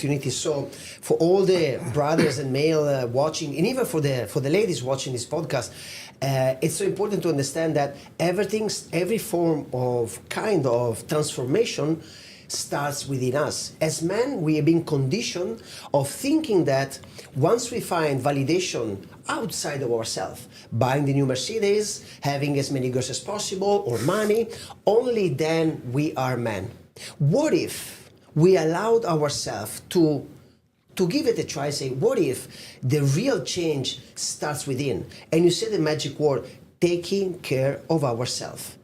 opportunity. So for all the brothers and male watching, and even for the ladies watching this podcast, it's so important to understand that every form of kind of transformation starts within us. As men, we have been conditioned of thinking that once we find validation outside of ourselves, buying the new Mercedes, having as many girls as possible, or money, only then we are men. What if we allowed ourselves to give it a try, say, what if the real change starts within? And you say the magic word, taking care of ourselves.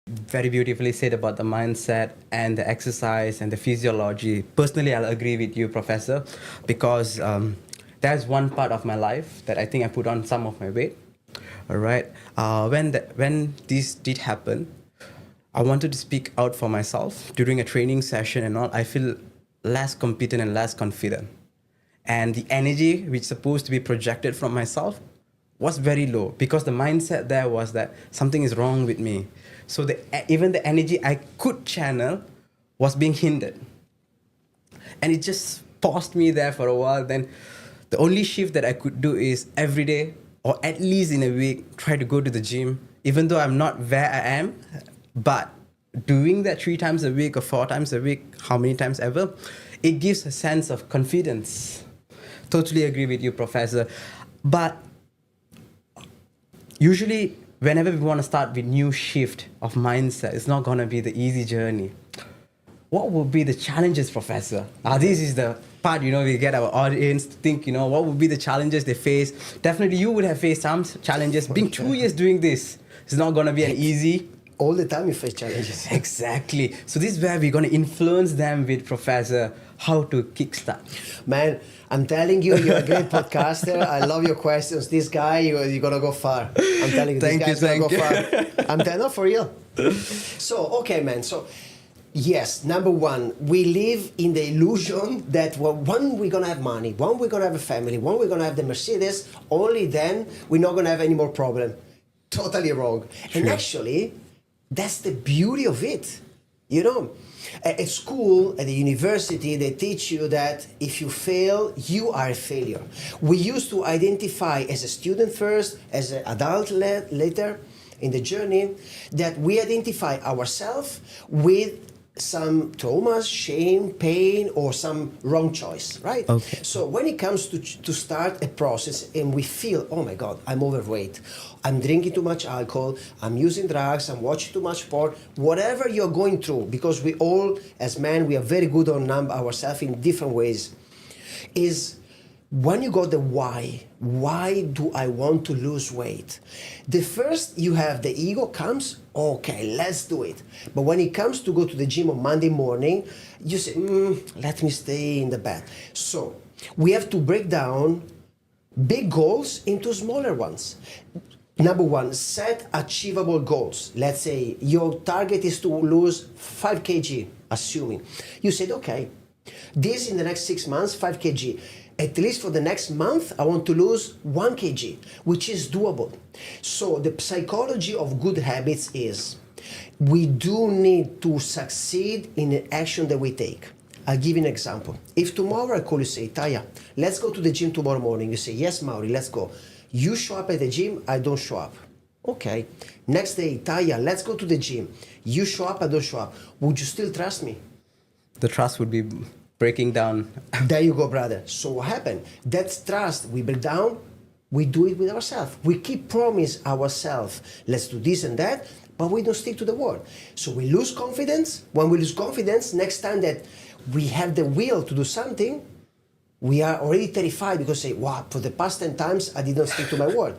very beautifully said about the mindset and the exercise and the physiology. Personally, I'll agree with you, Professor, because that's one part of my life that I think I put on some of my weight. All right. When this did happen, I wanted to speak out for myself during a training session and all. I feel less competent and less confident. And the energy which supposed to be projected from myself was very low because the mindset there was that something is wrong with me. So even the energy I could channel was being hindered. And it just paused me there for a while. Then the only shift that I could do is every day or at least in a week, try to go to the gym, even though I'm not where I am, but doing that 3 times a week or 4 times a week, how many times ever, it gives a sense of confidence. Totally agree with you, Professor. But usually, whenever we want to start with new shift of mindset, it's not going to be the easy journey. What would be the challenges, Professor? This is the part, we get our audience to think, what would be the challenges they face? Definitely, you would have faced some challenges. Being 2 years doing this, it's not going to be an easy. All the time you face challenges. Exactly. So this is where we're going to influence them with Professor how to kickstart. Man, I'm telling you, you're a great podcaster. I love your questions. This guy, you're going to go far. I'm telling you, this guy's going to go far. I'm telling you, for real. So, okay, man. So, yes, number one, we live in the illusion that when we're going to have money, when we're going to have a family, when we're going to have the Mercedes, only then we're not going to have any more problem. Totally wrong. True. And actually, that's the beauty of it. At school, at the university, they teach you that if you fail, you are a failure. We used to identify as a student first, as an adult later in the journey, that we identify ourselves with some traumas, shame, pain, or some wrong choice, right? Okay. So when it comes to start a process and we feel, oh my God, I'm overweight, I'm drinking too much alcohol, I'm using drugs, I'm watching too much porn, whatever you're going through, because we all, as men, we are very good on numb ourselves in different ways, is when you got the why do I want to lose weight? The first, you have the ego comes, okay, let's do it. But when it comes to go to the gym on Monday morning, you say, let me stay in the bed. So we have to break down big goals into smaller ones. Number one, set achievable goals. Let's say your target is to lose 5 kg, assuming. You said, okay, this in the next 6 months, 5 kg. At least for the next month, I want to lose 1 kg, which is doable. So the psychology of good habits is we do need to succeed in the action that we take. I'll give you an example. If tomorrow I call you, say, Taya, let's go to the gym tomorrow morning. You say, yes, Mauri, let's go. You show up at the gym, I don't show up. Okay. Next day, Taya, let's go to the gym. You show up, I don't show up. Would you still trust me? The trust would be breaking down. There you go, brother. So what happened? That's trust. We break down, we do it with ourselves. We keep promise ourselves, let's do this and that, but we don't stick to the word. So we lose confidence. When we lose confidence, next time that we have the will to do something, we are already terrified because say, wow, for the past 10 times, I didn't stick to my word.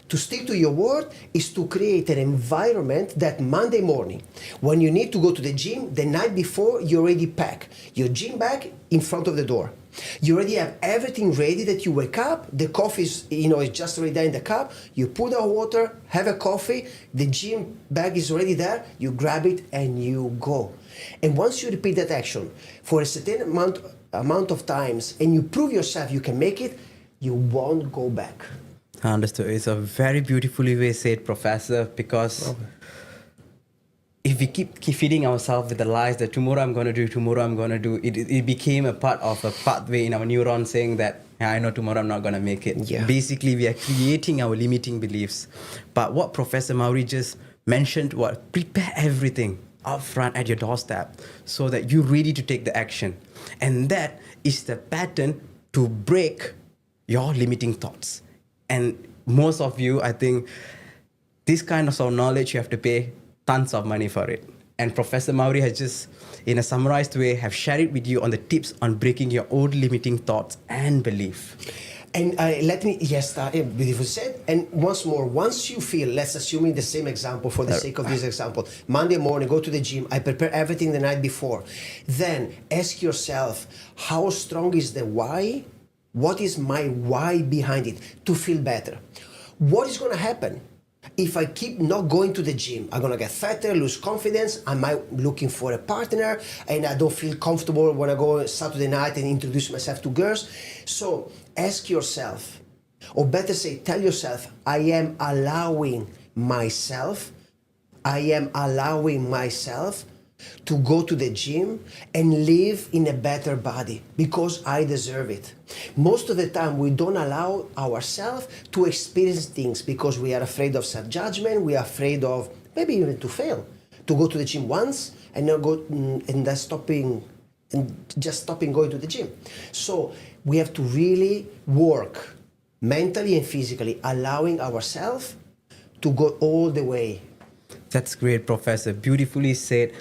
To stick to your word is to create an environment that Monday morning, when you need to go to the gym, the night before, you already pack your gym bag in front of the door. You already have everything ready that you wake up, the coffee is, is just already there in the cup, you put out water, have a coffee, the gym bag is already there, you grab it and you go. And once you repeat that action for a certain amount of times and you prove yourself you can make it, you won't go back. I understood. It's a very beautifully way said, Professor, because if we keep feeding ourselves with the lies that tomorrow I'm going to do, it became a part of a pathway in our neurons saying that, I know tomorrow I'm not going to make it. Yeah. Basically, we are creating our limiting beliefs. But what Professor Mauri just mentioned was prepare everything up front at your doorstep so that you're ready to take the action. And that is the pattern to break your limiting thoughts. And most of you, I think, this kind of knowledge, you have to pay tons of money for it. And Professor Mauri has just, in a summarized way, have shared it with you on the tips on breaking your old limiting thoughts and belief. And beautiful said. And once more, once you feel, let's assume in the same example for the sake of this example, Monday morning, go to the gym, I prepare everything the night before. Then ask yourself, how strong is the why? What is my why behind it to feel better? What is going to happen? If I keep not going to the gym, I'm gonna get fatter, lose confidence. I might looking for a partner, and I don't feel comfortable when I go Saturday night and introduce myself to girls. So ask yourself, or better say, tell yourself, I am allowing myself to go to the gym and live in a better body because I deserve it. Most of the time we don't allow ourselves to experience things because we are afraid of self-judgment, we are afraid of maybe even to fail, to go to the gym once and not go and then stopping going to the gym. So we have to really work mentally and physically, allowing ourselves to go all the way. That's great, Professor. Beautifully said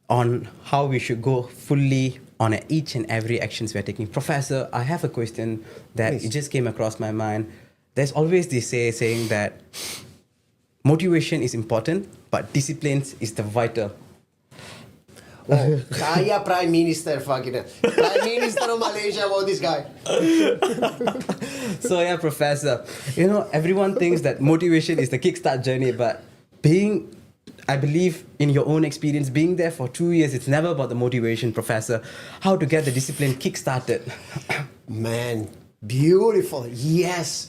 on how we should go fully on each and every actions we're taking. Professor, I have a question that Please. it just came across my mind. There's always this saying that motivation is important, but discipline is the vital. Oh, Kaya Prime Minister Prime Minister of Malaysia about this guy. So yeah, Professor, everyone thinks that motivation is the kickstart journey, but I believe in your own experience, being there for 2 years, it's never about the motivation, Professor. How to get the discipline kick-started? Man, beautiful. Yes.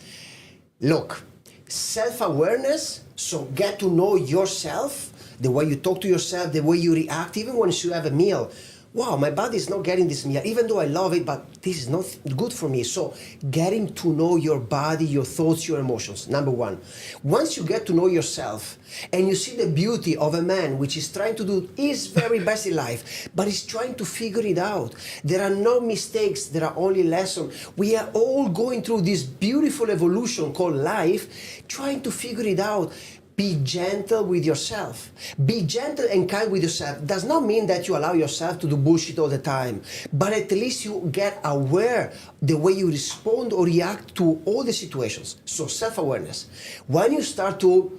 Look, self-awareness, so get to know yourself, the way you talk to yourself, the way you react, even when you have a meal. Wow, my body is not getting this meal, even though I love it, but this is not good for me. So getting to know your body, your thoughts, your emotions, number one. Once you get to know yourself and you see the beauty of a man which is trying to do his very best in life, but is trying to figure it out. There are no mistakes, there are only lessons. We are all going through this beautiful evolution called life, trying to figure it out. Be gentle with yourself. Be gentle and kind with yourself. Does not mean that you allow yourself to do bullshit all the time, but at least you get aware the way you respond or react to all the situations. So self-awareness. When you start to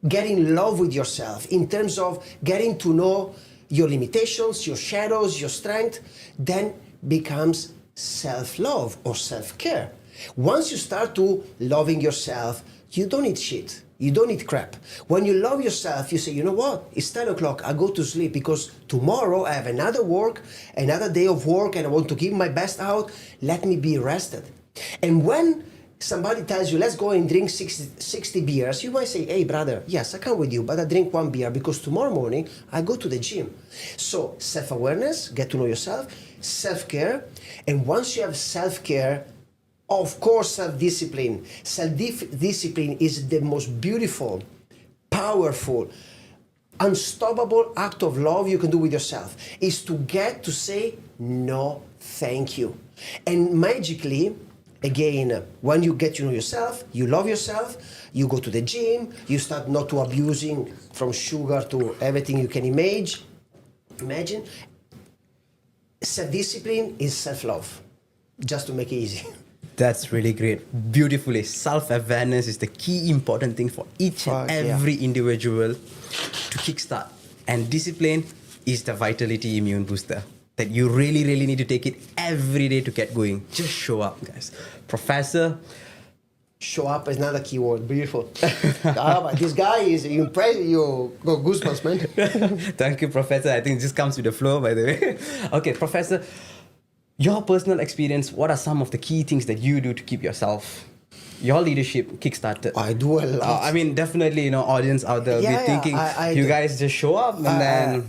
get in love with yourself in terms of getting to know your limitations, your shadows, your strength, then becomes self-love or self-care. Once you start to loving yourself, you don't need shit. You don't need crap. When you love yourself, you say, you know what? It's 10 o'clock. I go to sleep because tomorrow I have another day of work, and I want to give my best out. Let me be rested. And when somebody tells you, let's go and drink 60 beers, you might say, hey, brother, yes, I come with you, but I drink 1 beer because tomorrow morning I go to the gym. So self-awareness, get to know yourself, self-care. And once you have self-care, of course, self-discipline. Self-discipline is the most beautiful, powerful, unstoppable act of love you can do with yourself. Is to get to say, no, thank you. And magically, again, when you get to know yourself, you love yourself, you go to the gym, you start not to abusing from sugar to everything you can imagine. Self-discipline is self-love, just to make it easy. That's really great. Beautifully. Self-awareness is the key important thing for each and every individual to kickstart. And discipline is the vitality immune booster that you really, really need to take it every day to get going. Just show up, guys. Professor. Show up is another keyword. Beautiful. This guy is impressive. You got goosebumps, man. Thank you, Professor. I think it just comes with the flow, by the way. Okay, Professor. Your personal experience, what are some of the key things that you do to keep your leadership kickstarted? I do a lot. I mean, definitely, audience out there will be thinking, you guys just show up and then...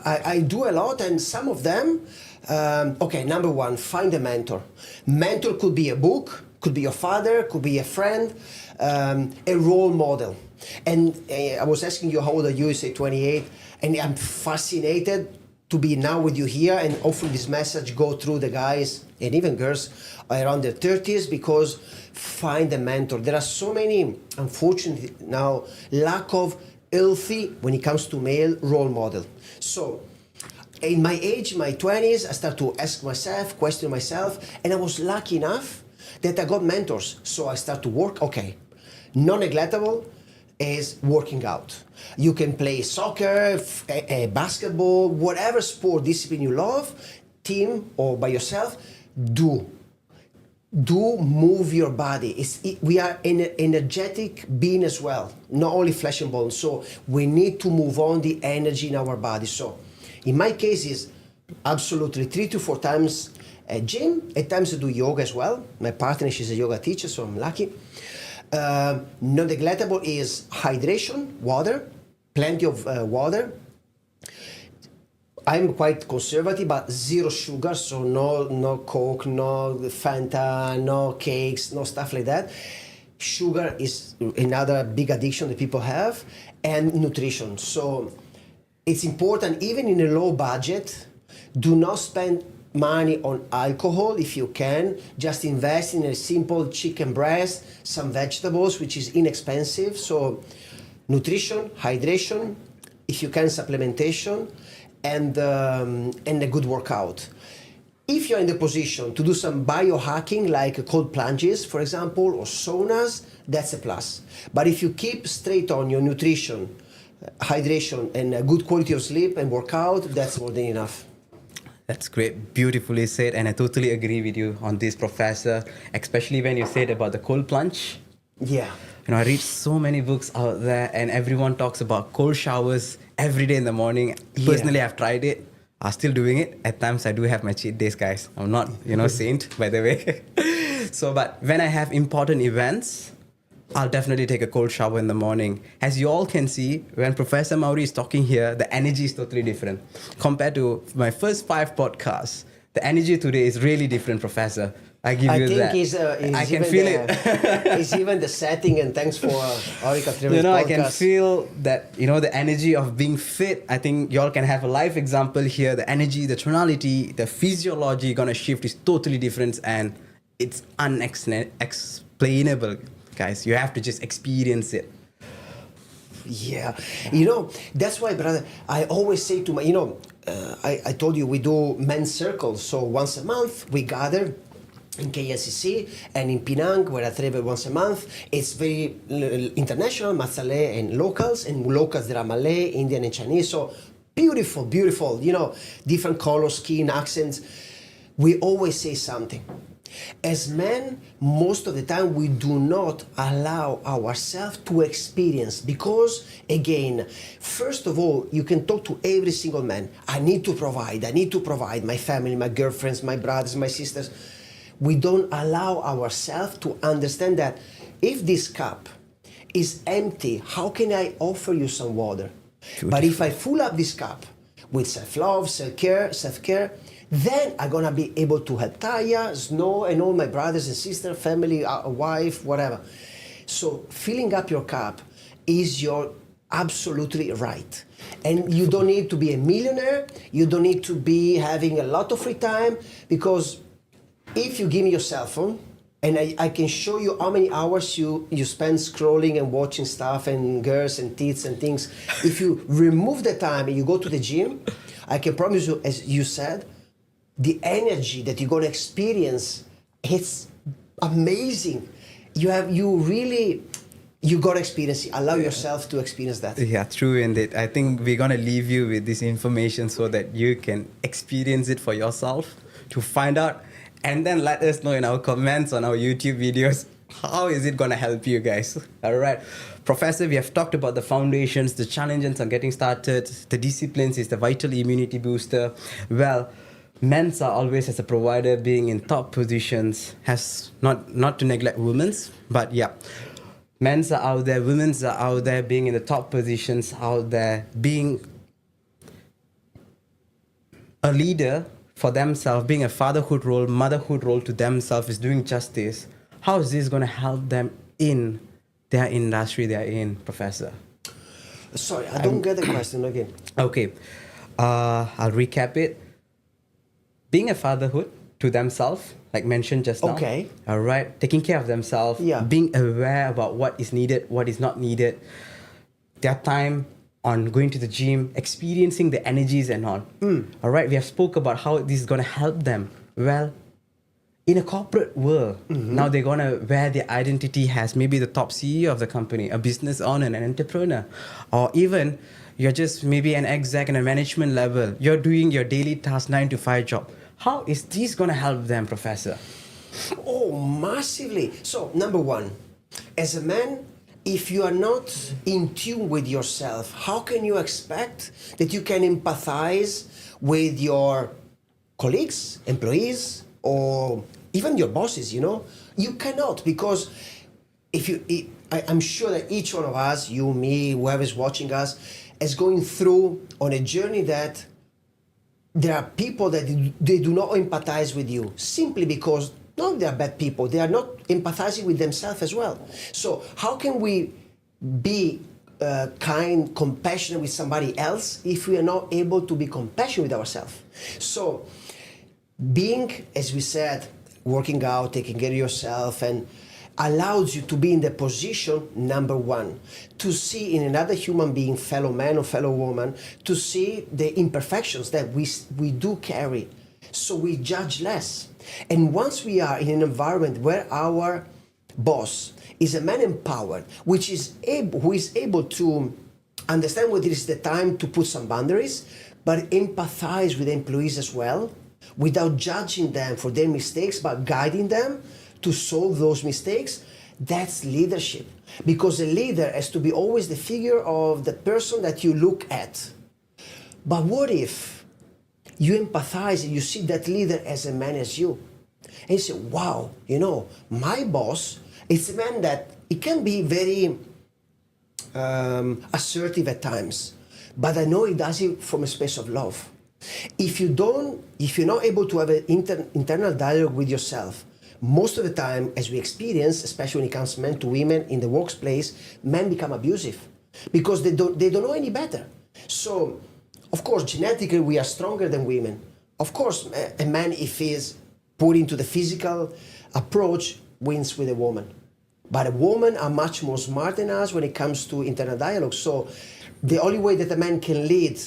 I do a lot, and some of them, number one, find a mentor. Mentor could be a book, could be your father, could be a friend, a role model. And I was asking you how old are you? You say 28, and I'm fascinated to be now with you here, and hopefully this message go through the guys and even girls around their 30s, because find a mentor. There are so many, unfortunately now, lack of healthy, when it comes to male, role model. So in my age, my 20s, I start to ask myself, question myself, and I was lucky enough that I got mentors. So I start to work. Okay, non-neglectable is working out. You can play soccer, basketball, whatever sport discipline you love, team or by yourself. Do move your body. We are an energetic being as well, not only flesh and bone. So we need to move on the energy in our body. So in my case is absolutely 3 to 4 times at gym. At times I do yoga as well. My partner, she's a yoga teacher, so I'm lucky. Non-neglectable is hydration, water, plenty of water. I'm quite conservative, but zero sugar, so no Coke, no Fanta, no cakes, no stuff like that. Sugar is another big addiction that people have, and nutrition. So it's important, even in a low budget, do not spend money on alcohol if you can. Just invest in a simple chicken breast, some vegetables, which is inexpensive. So nutrition, hydration, if you can, supplementation, and a good workout. If you're in the position to do some biohacking like cold plunges, for example, or saunas, that's a plus. But if you keep straight on your nutrition, hydration, and a good quality of sleep and workout, that's more than enough. That's great, beautifully said, and I totally agree with you on this, Professor, especially when you said about the cold plunge. Yeah. I read so many books out there, and everyone talks about cold showers every day in the morning. Personally, I've tried it. I'm still doing it. At times, I do have my cheat days, guys. I'm not, saint, by the way. So, but when I have important events, I'll definitely take a cold shower in the morning. As you all can see, when Professor Mauri is talking here, the energy is totally different. Compared to my first 5 podcasts, the energy today is really different, Professor. I give you that. I can feel it. It's even the setting, and thanks for Orica Trevor's podcast. I can feel that, the energy of being fit. I think y'all can have a live example here. The energy, the tonality, the physiology gonna shift is totally different, and it's unexplainable, guys. You have to just experience it. Yeah. That's why, brother, I always say to my, I told you we do men's circles. So once a month we gather in KLCC and in Penang, where I travel once a month. It's very international, Masale and locals there are Malay, Indian and Chinese. So beautiful, different color, skin, accents. We always say something. As men, most of the time we do not allow ourselves to experience, because again, first of all, you can talk to every single man. I need to provide my family, my girlfriends, my brothers, my sisters. We don't allow ourselves to understand that if this cup is empty, how can I offer you some water? Beautiful. But if I fill up this cup with self-love, self-care, then I'm gonna be able to help Taya, Snow, and all my brothers and sisters, family, wife, whatever. So filling up your cup is your absolutely right. And you don't need to be a millionaire, you don't need to be having a lot of free time, because if you give me your cell phone, and I can show you how many hours you spend scrolling and watching stuff and girls and tits and things. If you remove the time and you go to the gym, I can promise you, as you said, the energy that you're gonna experience, it's amazing. You gotta experience it. Allow yourself to experience that. Yeah, true indeed. I think we're gonna leave you with this information so that you can experience it for yourself, to find out, and then let us know in our comments on our YouTube videos, how is it gonna help you guys? All right. Professor, we have talked about the foundations, the challenges on getting started, the disciplines is the vital immunity booster. Well, men's are always as a provider being in top positions, has not to neglect women's, but yeah. Men's are out there, women's are out there being in the top positions, out there being a leader for themselves, being a fatherhood role, motherhood role to themselves, is doing justice. How is this going to help them in their industry they're in, Professor? Sorry, I don't get the question again. Okay, I'll recap it. Being a fatherhood to themselves, like mentioned just now. Okay. All right, taking care of themselves, being aware about what is needed, what is not needed, their time on going to the gym, experiencing the energies and all. All right, we have spoke about how this is going to help them. Well, in a corporate world, now they're gonna wear their identity as maybe the top CEO of the company, a business owner, an entrepreneur, or even you're just maybe an exec in a management level. You're doing your daily task 9 to 5 job. How is this gonna help them, Professor? Oh, massively. So, number one, as a man, if you are not in tune with yourself, how can you expect that you can empathize with your colleagues, employees, or even your bosses? You cannot, because I'm sure that each one of us, you, me, whoever is watching us, is going through on a journey that there are people that they do not empathize with you simply because no, they are bad people. They are not empathizing with themselves as well. So how can we be kind, compassionate with somebody else if we are not able to be compassionate with ourselves? So being, as we said, working out, taking care of yourself, and allows you to be in the position, number one, to see in another human being, fellow man or fellow woman, to see the imperfections that we do carry. So we judge less. And once we are in an environment where our boss is a man empowered, who is able to understand whether it's the time to put some boundaries, but empathize with employees as well, without judging them for their mistakes, but guiding them to solve those mistakes, that's leadership. Because a leader has to be always the figure of the person that you look at. But what if you empathize and you see that leader as a man as you? And you say, wow, my boss is a man that it can be very assertive at times, but I know he does it from a space of love. If you're not able to have an internal dialogue with yourself, most of the time, as we experience, especially when it comes men to women in the workplace, men become abusive because they don't know any better. So, of course, genetically we are stronger than women. Of course, a man, if he is put into the physical approach, wins with a woman. But a woman are much more smart than us when it comes to internal dialogue. So, the only way that a man can lead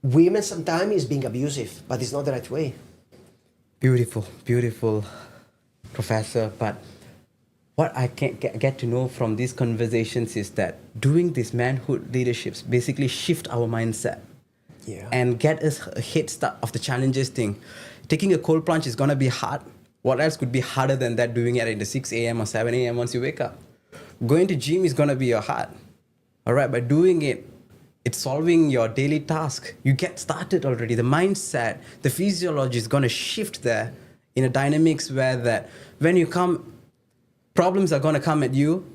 women sometimes is being abusive, but it's not the right way. Beautiful, beautiful, Professor. But what I can get to know from these conversations is that doing these manhood leaderships basically shift our mindset. Yeah. And get us a head start of the challenges thing. Taking a cold plunge is going to be hard. What else could be harder than that, doing it at the 6 a.m. or 7 a.m. once you wake up? Going to gym is going to be hard. All right, but doing it, it's solving your daily task. You get started already. The mindset, the physiology is going to shift there in a dynamics where that when you come, problems are going to come at you.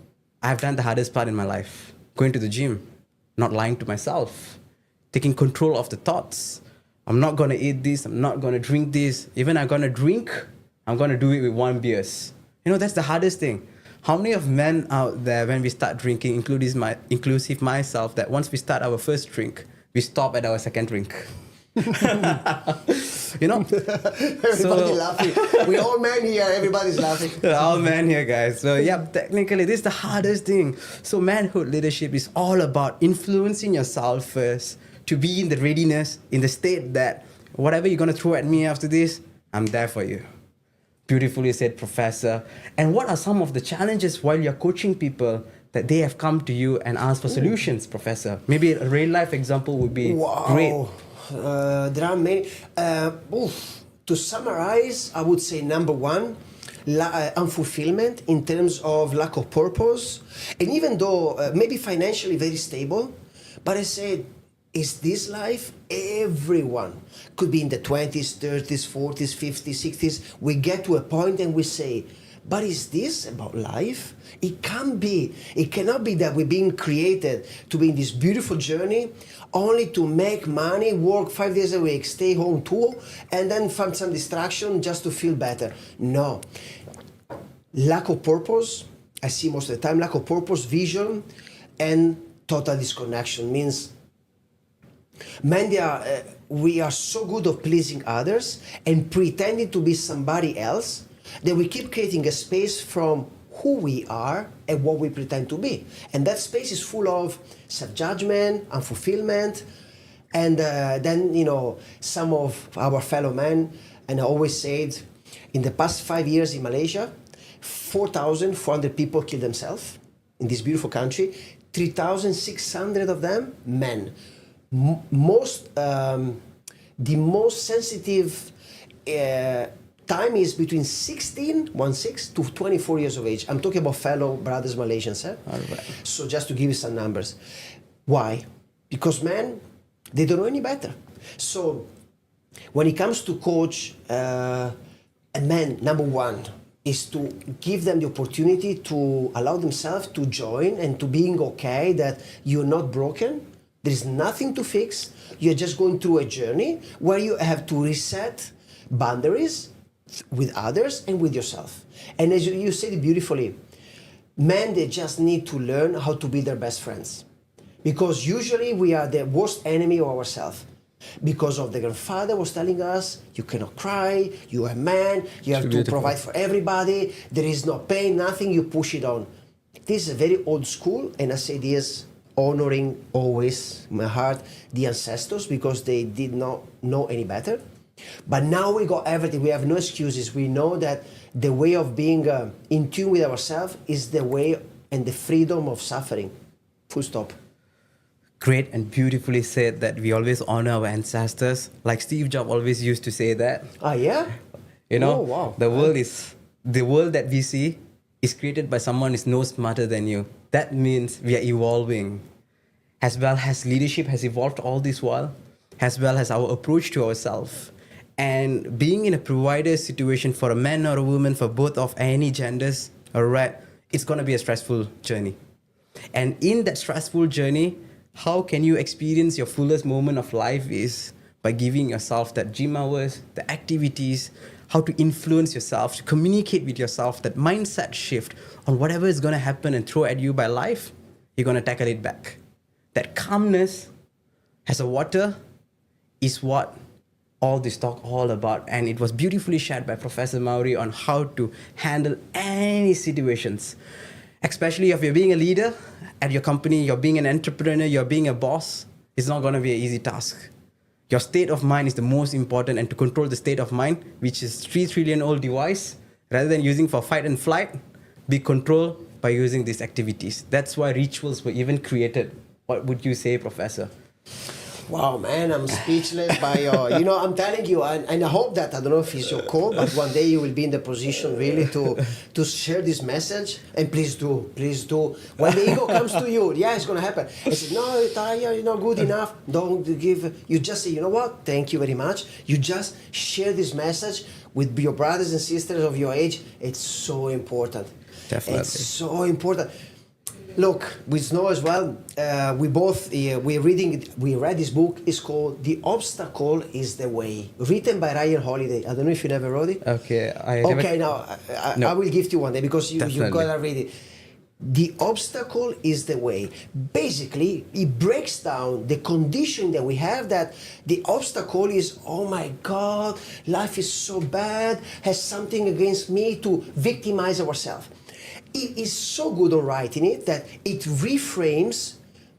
I've done the hardest part in my life. Going to the gym, not lying to myself, taking control of the thoughts. I'm not going to eat this. I'm not going to drink this. Even I'm going to drink, I'm going to do it with 1 beer. That's the hardest thing. How many of men out there, when we start drinking, inclusive myself, that once we start our first drink, we stop at our second drink? Everybody laughing. We're all men here. Everybody's laughing. All men here, guys. So yeah, technically, this is the hardest thing. So manhood leadership is all about influencing yourself first, to be in the readiness, in the state that whatever you're going to throw at me after this, I'm there for you. Beautifully said, Professor. And what are some of the challenges while you're coaching people that they have come to you and asked for solutions, Professor? Maybe a real life example would be great. There are many. To summarize, I would say number one, unfulfillment in terms of lack of purpose. And even though maybe financially very stable, but I said, is this life? Everyone could be in the 20s, 30s, 40s, 50s, 60s. We get to a point and we say, but is this about life? It can't be. It cannot be that we're being created to be in this beautiful journey only to make money, work 5 days a week, stay home too, and then find some distraction just to feel better. No. Lack of purpose, I see most of the time, lack of purpose, vision, and total disconnection means we are so good at pleasing others and pretending to be somebody else that we keep creating a space from who we are and what we pretend to be. And that space is full of self-judgment, unfulfillment, and then, some of our fellow men, and I always said, In the past 5 years in Malaysia, 4,400 people killed themselves in this beautiful country. 3,600 of them men. The most sensitive time is between 16 to 24 years of age. I'm talking about fellow brothers Malaysians. All right. So just to give you some numbers. Why? Because men, they don't know any better. So when it comes to coach a man, number one is to give them the opportunity to allow themselves to join and to being okay that you're not broken. There is nothing to fix. You're just going through a journey where you have to reset boundaries with others and with yourself. And as you said it beautifully, men, they just need to learn how to be their best friends. Because usually we are the worst enemy of ourselves. Because of the grandfather was telling us, you cannot cry, you are a man, you have to provide for everybody, there is no pain, nothing, you push it on. This is very old school, and I say this honoring always my heart the ancestors, because they did not know any better. But now we got everything, we have no excuses. We know that the way of being in tune with ourselves is the way and the freedom of suffering. Full stop. Great and beautifully said that we always honor our ancestors. Like Steve Jobs always used to say that. Ah, yeah? You know, oh, wow. the world that we see is created by someone who is no smarter than you. That means we are evolving. As well as leadership has evolved all this while, as well as our approach to ourselves. And being in a provider situation for a man or a woman, for both of any genders, all right, it's going to be a stressful journey. And in that stressful journey, how can you experience your fullest moment of life is by giving yourself that gym hours, the activities, how to influence yourself, to communicate with yourself, that mindset shift on whatever is going to happen and throw at you by life, you're going to tackle it back. That calmness as a water is what all this talk all about. And it was beautifully shared by Professor Mauri on how to handle any situations. Especially if you're being a leader at your company, you're being an entrepreneur, you're being a boss, it's not going to be an easy task. Your state of mind is the most important, and to control the state of mind, which is 3 trillion old device, rather than using for fight and flight, be controlled by using these activities. That's why rituals were even created. What would you say, Professor? Wow, man, I'm speechless by your, I'm telling you, and I hope that, I don't know if it's your call, but one day you will be in the position really to share this message. And please do. When the ego comes to you, yeah, it's going to happen. I said, no, Taya, you're not good enough. Don't give, you just say, you know what? Thank you very much. You just share this message with your brothers and sisters of your age. It's so important. Definitely. It's so important. Look, we know as well, we read this book. It's called The Obstacle is the Way, written by Ryan Holiday. I don't know if you never wrote it. Okay. I will give you one day, because you gotta read it. The obstacle is the way. Basically, it breaks down the condition that we have, that the obstacle is, oh my God, life is so bad, has something against me, to victimize ourselves. It is so good on writing it that it reframes.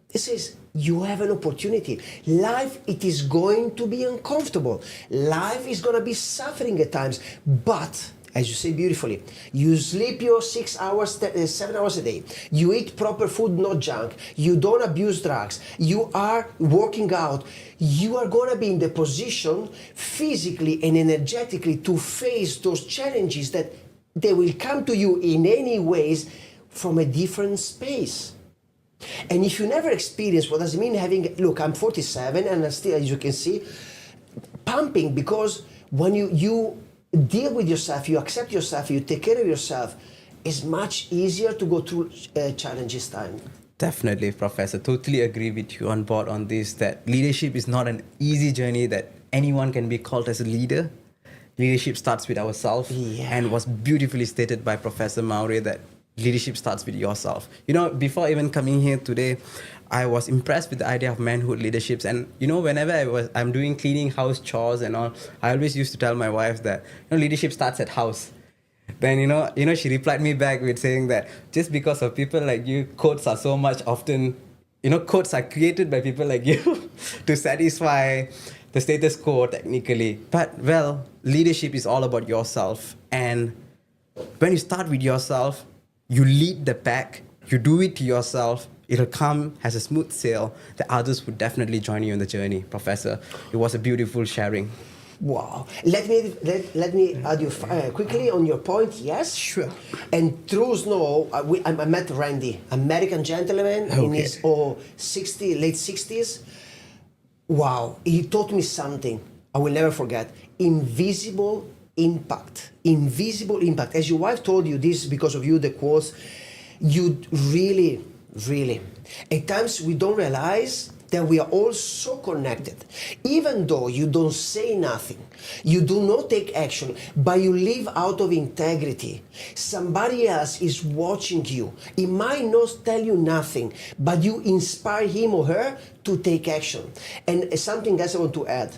It says, you have an opportunity. Life, it is going to be uncomfortable. Life is going to be suffering at times. But, as you say beautifully, you sleep your 7 hours a day. You eat proper food, not junk. You don't abuse drugs. You are working out. You are going to be in the position physically and energetically to face those challenges that they will come to you in any ways from a different space. And if you never experience, what does it mean having, look, I'm 47 and I'm still, as you can see, pumping, because when you deal with yourself, you accept yourself, you take care of yourself, it's much easier to go through challenges time. Definitely, Professor. Totally agree with you on board on this, that leadership is not an easy journey, that anyone can be called as a leader. Leadership starts with ourselves, and was beautifully stated by Professor Mauri that leadership starts with yourself. Before even coming here today, I was impressed with the idea of manhood leaderships. And whenever I'm doing cleaning, house chores and all, I always used to tell my wife that leadership starts at house. Then she replied me back with saying that just because of people like you, quotes are so much often, quotes are created by people like you to satisfy the status quo technically. But well, leadership is all about yourself. And when you start with yourself, you lead the pack, you do it to yourself, it'll come as a smooth sail. The others would definitely join you on the journey, Professor. It was a beautiful sharing. Wow. Let me add you quickly on your point. Yes. Sure. And true snow, I met Randy, American gentleman in his late 60s. Wow. He taught me something I will never forget. Invisible impact. Invisible impact. As your wife told you this because of you, the quotes, you really, at times we don't realize that we are all so connected. Even though you don't say nothing, you do not take action, but you live out of integrity. Somebody else is watching you. He might not tell you nothing, but you inspire him or her to take action. And something else I want to add.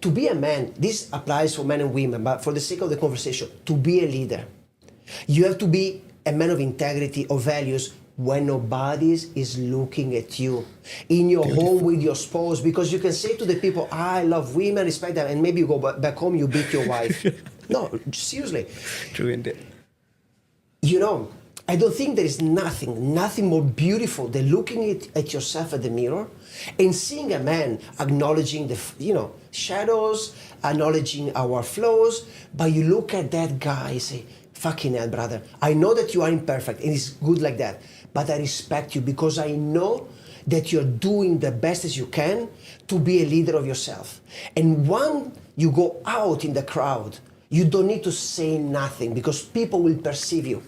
To be a man, this applies for men and women, but for the sake of the conversation, to be a leader, you have to be a man of integrity, of values, when nobody is looking at you. In your home with your spouse, because you can say to the people, I love women, respect them, and maybe you go back home, you beat your wife. No, seriously. True indeed. You know, I don't think there is nothing more beautiful than looking at yourself at the mirror and seeing a man acknowledging the, shadows, acknowledging our flaws, but you look at that guy and say, fucking hell, brother, I know that you are imperfect and it's good like that, but I respect you because I know that you're doing the best as you can to be a leader of yourself. And when you go out in the crowd, you don't need to say nothing because people will perceive you.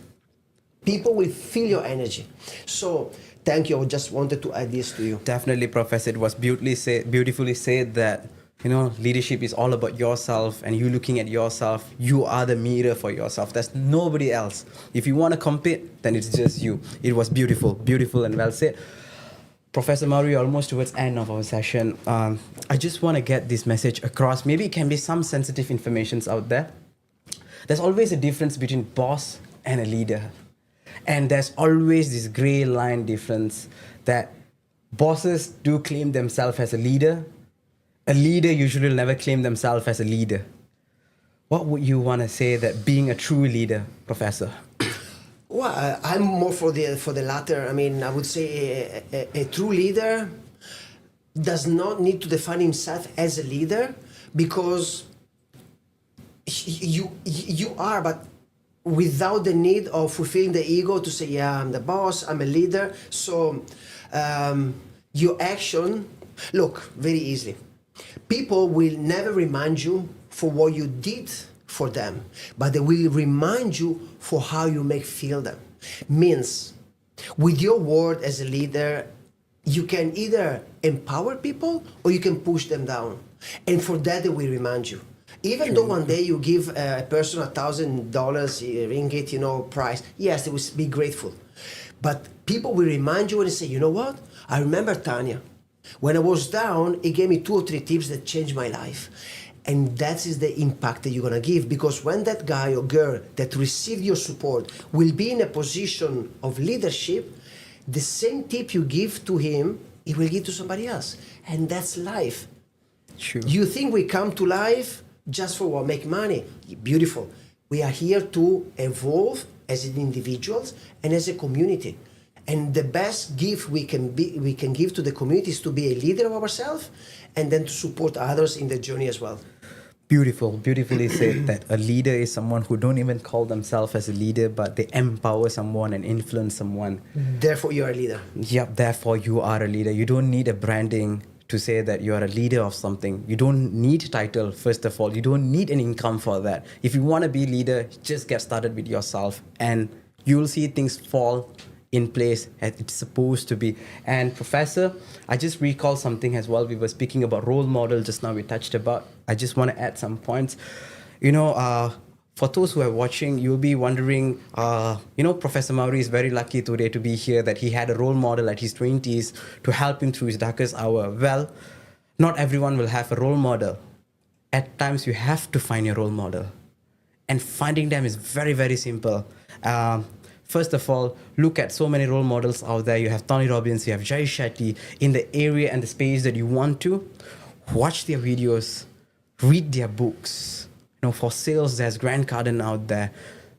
People will feel your energy. So thank you. I just wanted to add this to you. Definitely, Professor. It was beautifully said that, leadership is all about yourself, and you looking at yourself, you are the mirror for yourself. There's nobody else. If you want to compete, then it's just you. It was beautiful and well said. Professor Mauri, almost towards the end of our session, I just want to get this message across. Maybe it can be some sensitive informations out there. There's always a difference between boss and a leader. And there's always this gray line difference that bosses do claim themselves as a leader. A leader usually will never claim themselves as a leader. What would you want to say that being a true leader, Professor? Well, I'm more for the latter. I mean, I would say a true leader does not need to define himself as a leader because you are, but without the need of fulfilling the ego to say, yeah, I'm the boss, I'm a leader. So your action, look, very easily. People will never remind you for what you did for them, but they will remind you for how you make feel them. Means, with your word as a leader, you can either empower people or you can push them down. And for that, they will remind you. Even though one day you give a person $1,000 ringgit, prize, yes, they will be grateful. But people will remind you and say, you know what? I remember Tanya. When I was down, he gave me 2 or 3 tips that changed my life. And that is the impact that you're going to give. Because when that guy or girl that received your support will be in a position of leadership, the same tip you give to him, he will give to somebody else. And that's life. True. You think we come to life just for what? Make money. Beautiful. We are here to evolve as individuals and as a community. And the best gift we can give to the community is to be a leader of ourselves and then to support others in the journey as well. Beautifully said that a leader is someone who don't even call themselves as a leader, but they empower someone and influence someone. Therefore, you are a leader. Yep, therefore you are a leader. You don't need a branding to say that you are a leader of something. You don't need title, first of all. You don't need an income for that. If you want to be a leader, just get started with yourself and you will see things fall in place as it's supposed to be. And Professor, I just recall something as well. We were speaking about role model just now. We touched about. I just want to add some points. For those who are watching, you'll be wondering, Professor Mauri is very lucky today to be here, that he had a role model at his 20s to help him through his darkest hour. Well, not everyone will have a role model. At times, you have to find your role model. And finding them is very, very simple. First of all, look at so many role models out there. You have Tony Robbins, you have Jay Shetty in the area and the space that you want to. watch their videos, read their books. For sales, there's Grant Cardone out there.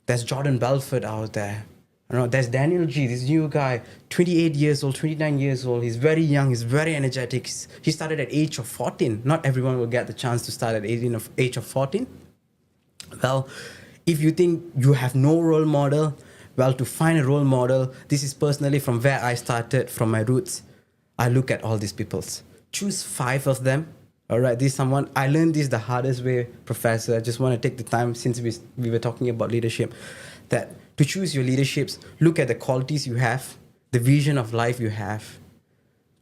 There's Jordan Belfort out there. There's Daniel G, this new guy, 28 years old, 29 years old. He's very young. He's very energetic. He started at age of 14. Not everyone will get the chance to start at age of 14. Well, if you think you have no role model, well, to find a role model, this is personally from where I started, from my roots. I look at all these peoples. Choose 5 of them. All right, this is someone, I learned this the hardest way, Professor. I just want to take the time, since we were talking about leadership, that to choose your leaderships, look at the qualities you have, the vision of life you have.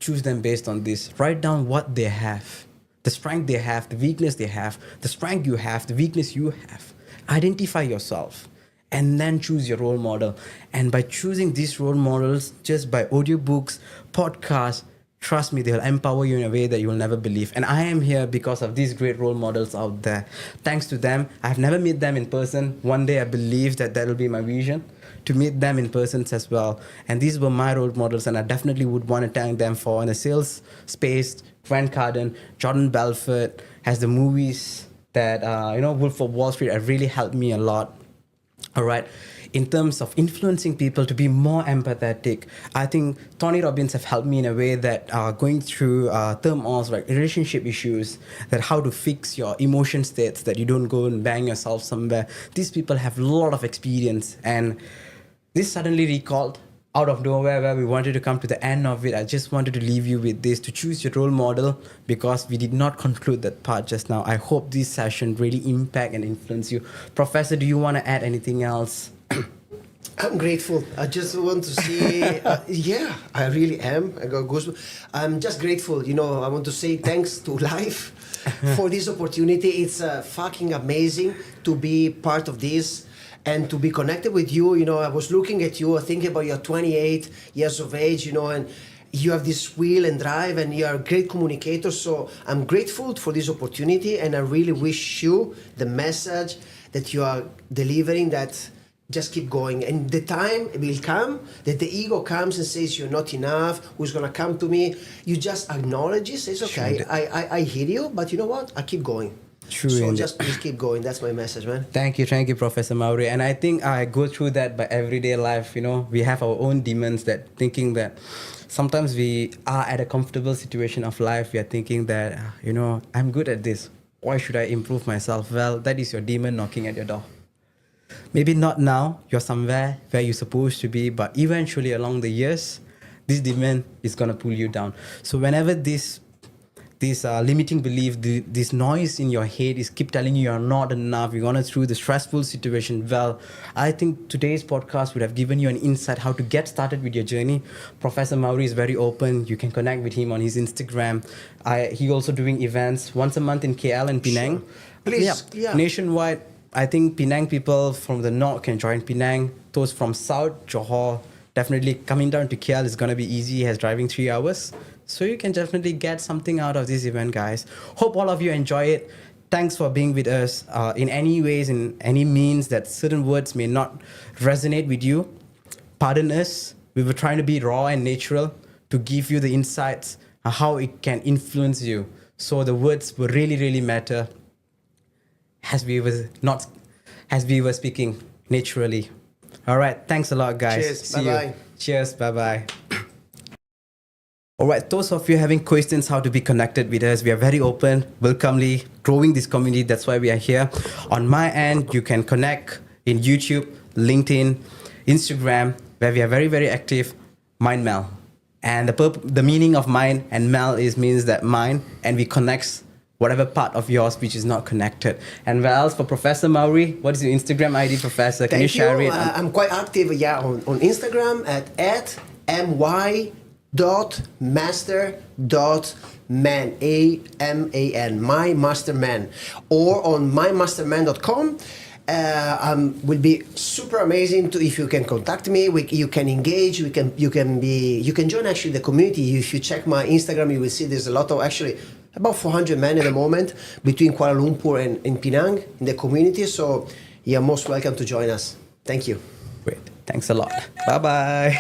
Choose them based on this. Write down what they have, the strength they have, the weakness they have, the strength you have, the weakness you have. Identify yourself and then choose your role model. And by choosing these role models, just by audiobooks, podcasts, trust me, they'll empower you in a way that you will never believe. And I am here because of these great role models out there. Thanks to them, I've never met them in person. One day I believe that will be my vision, to meet them in person as well. And these were my role models, and I definitely would want to thank them for in the sales space. Grant Cardone, Jordan Belfort has the movies that, Wolf of Wall Street have really helped me a lot. All right. In terms of influencing people to be more empathetic, I think Tony Robbins have helped me in a way that going through turmoils like relationship issues, that how to fix your emotion states, that you don't go and bang yourself somewhere. These people have a lot of experience, and this suddenly recalled out of nowhere where we wanted to come to the end of it. I just wanted to leave you with this, to choose your role model, because we did not conclude that part just now. I hope this session really impact and influence you. Professor, do you want to add anything else? I'm grateful. I just want to say, yeah, I really am. I got goosebumps. I'm just grateful. I want to say thanks to life for this opportunity. It's fucking amazing to be part of this and to be connected with you. I was looking at you, thinking about your 28 years of age, and you have this will and drive, and you're a great communicator. So I'm grateful for this opportunity, and I really wish you the message that you are delivering, that just keep going. And the time will come that the ego comes and says you're not enough, who's going to come to me. You just acknowledge it, says, okay, Sure. I hear you, but you know what? I keep going. True. So just please keep going. That's my message, man. Thank you, Professor Mauri. And I think I go through that by everyday life. We have our own demons, that thinking that sometimes we are at a comfortable situation of life. We are thinking that, I'm good at this. Why should I improve myself? Well, that is your demon knocking at your door. Maybe not now, you're somewhere where you're supposed to be, but eventually along the years, this demon is going to pull you down. So whenever this limiting belief, this noise in your head is keep telling you you're not enough, you're going through the stressful situation, well, I think today's podcast would have given you an insight how to get started with your journey. Professor Mauri is very open. You can connect with him on his Instagram. He also doing events once a month in KL and Penang. Sure. Please, yeah. Nationwide. I think Penang people from the north can join Penang. Those from south, Johor, definitely coming down to KL is going to be easy as driving 3 hours. So you can definitely get something out of this event, guys. Hope all of you enjoy it. Thanks for being with us. In any ways, in any means that certain words may not resonate with you, pardon us. We were trying to be raw and natural to give you the insights on how it can influence you. So the words will really, really matter as we were speaking naturally. All right, thanks a lot, guys. Cheers. See Bye-bye. you. Cheers. Bye-bye. All right, those of you having questions how to be connected with us, we are very open, welcomely growing this community. That's why we are here. On my end, you can connect in YouTube, LinkedIn, Instagram, where we are very, very active. MindMeld. And the meaning of mind and meld means that mind, and we connect whatever part of yours which is not connected. And where else for Professor Mauri? What is your Instagram ID, Professor? Can you share it? I'm quite active, on Instagram at my.master.man, A-M-A-N, my masterman, or on mymasterman.com. Will be super amazing if you can contact me. You can engage. You can join actually the community. If you check my Instagram, you will see there's a lot of actually about 400 men at the moment between Kuala Lumpur and Penang in the community. So you're most welcome to join us. Thank you. Great. Thanks a lot. Bye bye.